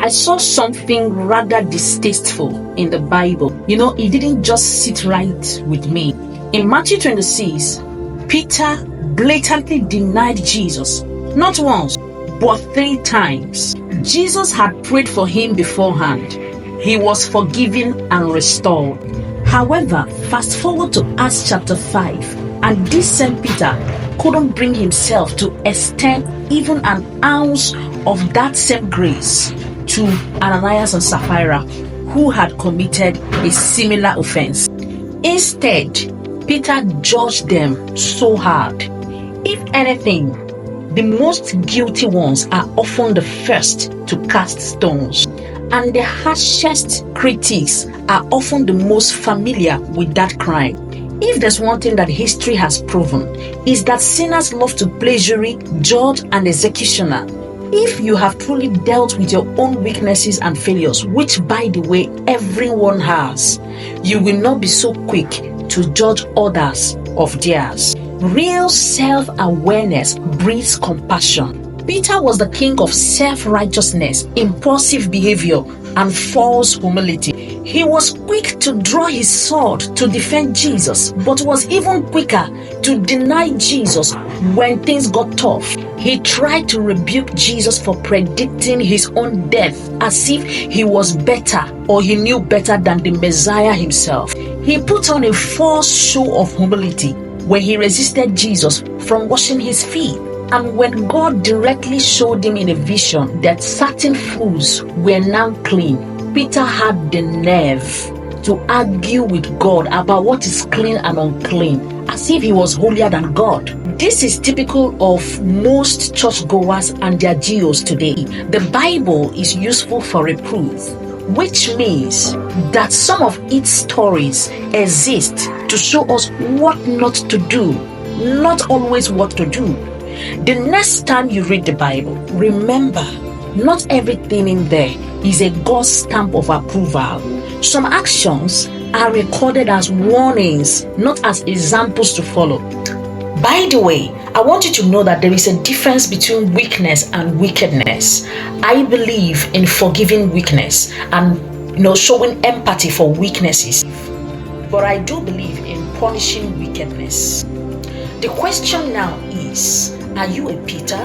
I saw something rather distasteful in the Bible. It didn't just sit right with me. In Matthew 26, Peter blatantly denied Jesus, not once, but 3 times. Jesus had prayed for him beforehand. He was forgiven and restored. However, fast forward to Acts chapter 5, and this same Peter couldn't bring himself to extend even an ounce of that same grace to Ananias and Sapphira, who had committed a similar offense. Instead, Peter judged them so hard. If anything, the most guilty ones are often the first to cast stones, and the harshest critics are often the most familiar with that crime. If there's one thing that history has proven, is that sinners love to play jury, judge, and executioner. If you have truly dealt with your own weaknesses and failures, which by the way everyone has, you will not be so quick to judge others of theirs. Real self-awareness breeds compassion. Peter was the king of self-righteousness, impulsive behavior, and false humility. He was quick to draw his sword to defend Jesus, but was even quicker to deny Jesus when things got tough. He tried to rebuke Jesus for predicting his own death as if he was better or he knew better than the Messiah himself. He put on a false show of humility when he resisted Jesus from washing his feet. And when God directly showed him in a vision that certain foods were now clean, Peter had the nerve to argue with God about what is clean and unclean, as if he was holier than God. This is typical of most churchgoers and their geos today. The Bible is useful for reproof, which means that some of its stories exist to show us what not to do, not always what to do. The next time you read the Bible, remember, not everything in there is a God stamp of approval. Some actions are recorded as warnings, not as examples to follow. By the way, I want you to know that there is a difference between weakness and wickedness. I believe in forgiving weakness and showing empathy for weaknesses, but I do believe in punishing wickedness. The question now is, are you a Peter?